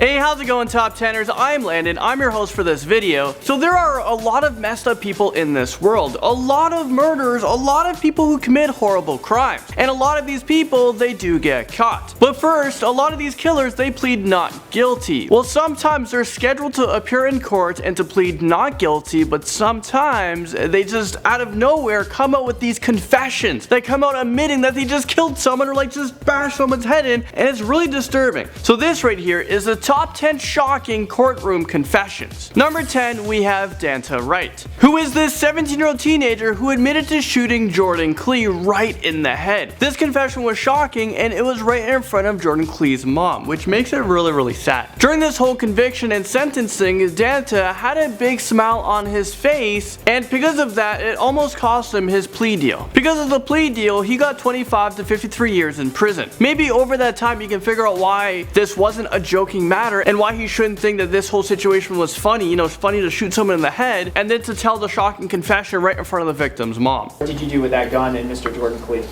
Hey, how's it going, Top 10ers? I'm Landon, I'm your host for this video. So there are a lot of messed up people in this world, a lot of murderers, a lot of people who commit horrible crimes, and a lot of these people, they do get caught. But first, a lot of these killers, they plead not guilty. Well, sometimes they're scheduled to appear in court and to plead not guilty, but sometimes they just out of nowhere come out with these confessions. They come out admitting that they just killed someone or like just bashed someone's head in, and it's really disturbing. So this right here is the top 10 shocking courtroom confessions. Number 10, we have Danta Wright, who is this 17-year-old teenager who admitted to shooting Jordan Klee right in the head. This confession was shocking, and it was right in front of Jordan Klee's mom, which makes it really sad. During this whole conviction and sentencing, Danta had a big smile on his face, and because of that, it almost cost him his plea deal. Because of the plea deal, he got 25 to 53 years in prison. Maybe over that time you can figure out why this wasn't a joking matter and why he shouldn't think that this whole situation was funny. You know, it's funny to shoot someone in the head and then to tell the shocking confession right in front of the victim's mom. What did you do with that gun and Mr. Jordan Klee?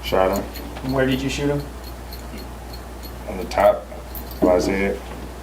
Shot him. And where did you shoot him? On the top of his head.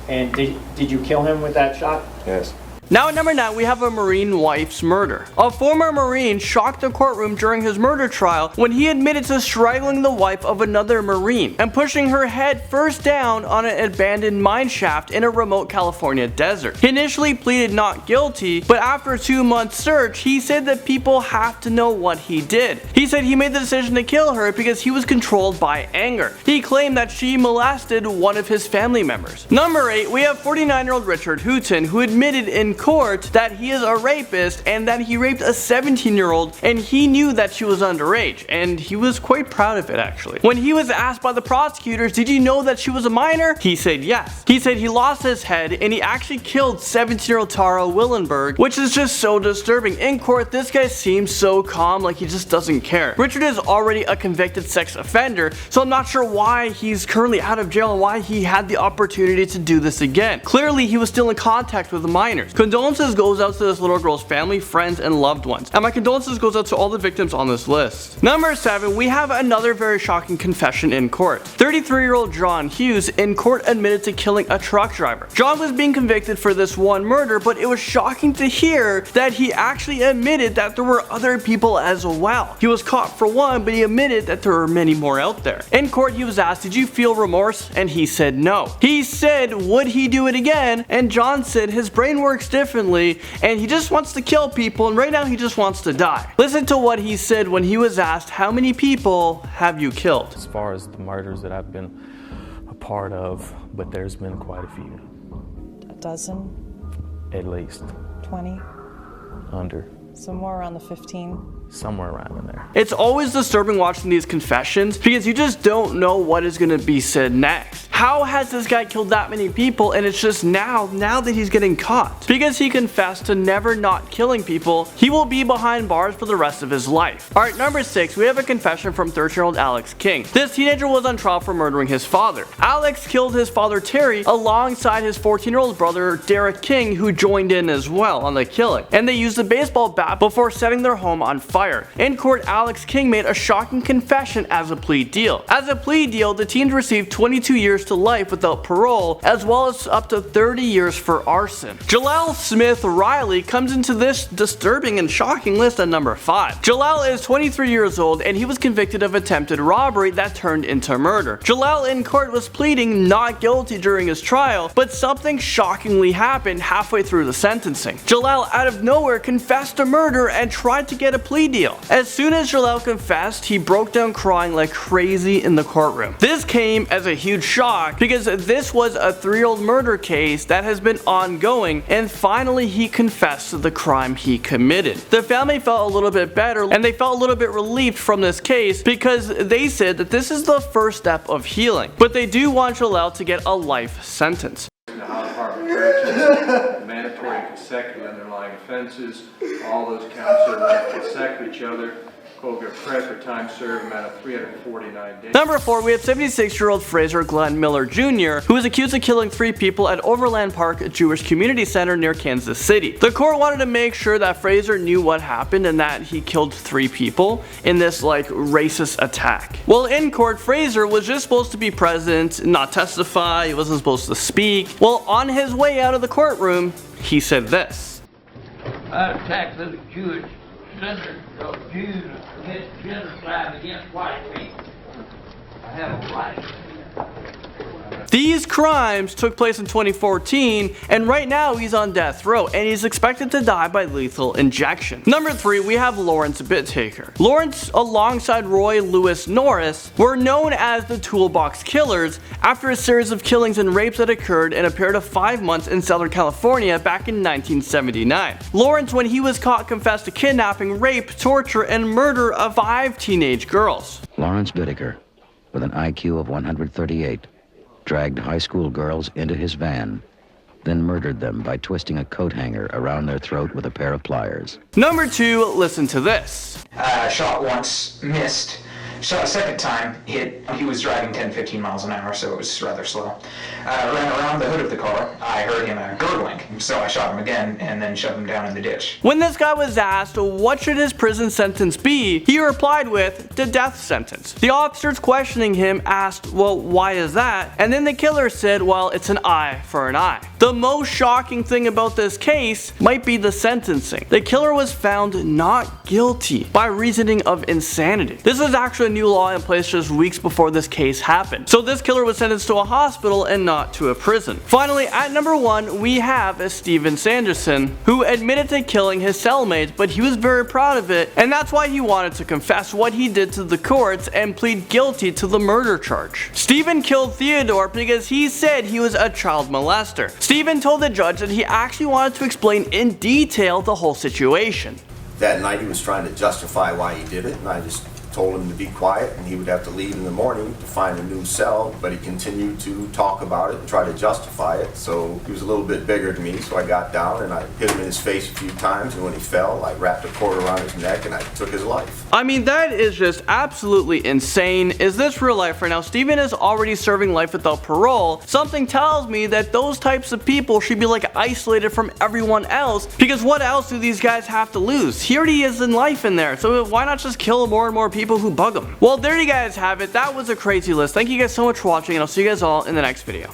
And did you kill him with that shot? Yes. Now at number 9, we have a Marine wife's murder. A former Marine shocked the courtroom during his murder trial when he admitted to strangling the wife of another Marine and pushing her head first down on an abandoned mine shaft in a remote California desert. He initially pleaded not guilty, but after a 2-month search, he said that people have to know what he did. He said he made the decision to kill her because he was controlled by anger. He claimed that she molested one of his family members. Number 8, we have 49-year-old Richard Hooten, who admitted in court that he is a rapist and that he raped a 17-year-old and he knew that she was underage, and he was quite proud of it actually. When he was asked by the prosecutors, did you know that she was a minor? He said yes. He said he lost his head and he actually killed 17-year-old Tara Willenberg, which is just so disturbing. In court, this guy seems so calm, like he just doesn't care. Richard is already a convicted sex offender, so I'm not sure why he's currently out of jail and why he had the opportunity to do this again. Clearly, he was still in contact with the minors. Condolences goes out to this little girl's family, friends, and loved ones. And my condolences goes out to all the victims on this list. Number 7, we have another very shocking confession in court. 33-year-old John Hughes in court admitted to killing a truck driver. John was being convicted for this one murder, but it was shocking to hear that he actually admitted that there were other people as well. He was caught for one, but he admitted that there were many more out there. In court, he was asked, did you feel remorse? And he said no. He said, would he do it again? And John said his brain works differently and he just wants to kill people, and right now he just wants to die. Listen to what he said when he was asked, how many people have you killed? As far as the murders that I've been a part of, but there's been quite a few. A dozen? At least. 20? Under. So more around the 15? Somewhere around in there. It's always disturbing watching these confessions because you just don't know what is going to be said next. How has this guy killed that many people, and it's just now that he's getting caught? Because he confessed to never not killing people, he will be behind bars for the rest of his life. Alright, number 6, we have a confession from 13-year-old Alex King. This teenager was on trial for murdering his father. Alex killed his father Terry alongside his 14-year-old brother Derek King, who joined in as well on the killing. And they used a baseball bat before setting their home on fire. In court, Alex King made a shocking confession as a plea deal. As a plea deal, the teens received 22 years to life without parole, as well as up to 30 years for arson. Jaleel Smith-Riley comes into this disturbing and shocking list at number 5. Jaleel is 23 years old and he was convicted of attempted robbery that turned into murder. Jaleel in court was pleading not guilty during his trial, but something shockingly happened halfway through the sentencing. Jaleel out of nowhere confessed to murder and tried to get a plea deal. As soon as Jaleel confessed, he broke down crying like crazy in the courtroom. This came as a huge shock because this was a 3-year-old murder case that has been ongoing, and finally he confessed to the crime he committed. The family felt a little bit better and they felt a little bit relieved from this case because they said that this is the first step of healing, but they do want Jaleel to get a life sentence. In the High Department of Corrections, mandatory consecutive underlying offenses, all those counts are like consecutive each other. Colger credit for time served amount of 349 days. Number 4, we have 76-year-old Frazier Glenn Miller Jr., who was accused of killing 3 people at Overland Park Jewish Community Center near Kansas City. The court wanted to make sure that Frazier knew what happened and that he killed 3 people in this racist attack. Well, in court, Frazier was just supposed to be present, not testify, he wasn't supposed to speak. Well, on his way out of the courtroom, he said this. I attacked the Jewish center of Jews against genocide against white people. I have a right. These crimes took place in 2014, and right now he's on death row, and he's expected to die by lethal injection. Number 3, we have Lawrence Bittaker. Lawrence, alongside Roy Lewis Norris, were known as the Toolbox Killers after a series of killings and rapes that occurred in a period of 5 months in Southern California back in 1979. Lawrence, when he was caught, confessed to kidnapping, rape, torture, and murder of 5 teenage girls. Lawrence Bittaker, with an IQ of 138, dragged high school girls into his van, then murdered them by twisting a coat hanger around their throat with a pair of pliers. Number 2, listen to this. Shot once, missed. Shot a second time, hit. He was driving 10-15 miles an hour, so it was rather slow. Ran around the hood of the car. I heard him gurgling, so I shot him again and then shoved him down in the ditch. When this guy was asked what should his prison sentence be, he replied with the death sentence. The officers questioning him asked, well, why is that? And then the killer said, well, it's an eye for an eye. The most shocking thing about this case might be the sentencing. The killer was found not guilty by reasoning of insanity. This is actually a new law in place just weeks before this case happened. So this killer was sentenced to a hospital and not to a prison. Finally, at number 1, we have Stephen Sandison, who admitted to killing his cellmates, but he was very proud of it, and that's why he wanted to confess what he did to the courts and plead guilty to the murder charge. Stephen killed Theodore because he said he was a child molester. Stephen told the judge that he actually wanted to explain in detail the whole situation. That night he was trying to justify why he did it, and I just told him to be quiet and he would have to leave in the morning to find a new cell, but he continued to talk about it and try to justify it. So he was a little bit bigger than me, so I got down and I hit him in his face a few times, and when he fell, I wrapped a cord around his neck and I took his life. I mean, that is just absolutely insane. Is this real life right now? Stephen is already serving life without parole. Something tells me that those types of people should be isolated from everyone else, because what else do these guys have to lose? He already is in life in there, so why not just kill more and more people who bug him? Well, there you guys have it. That was a crazy list. Thank you guys so much for watching, and I'll see you guys all in the next video.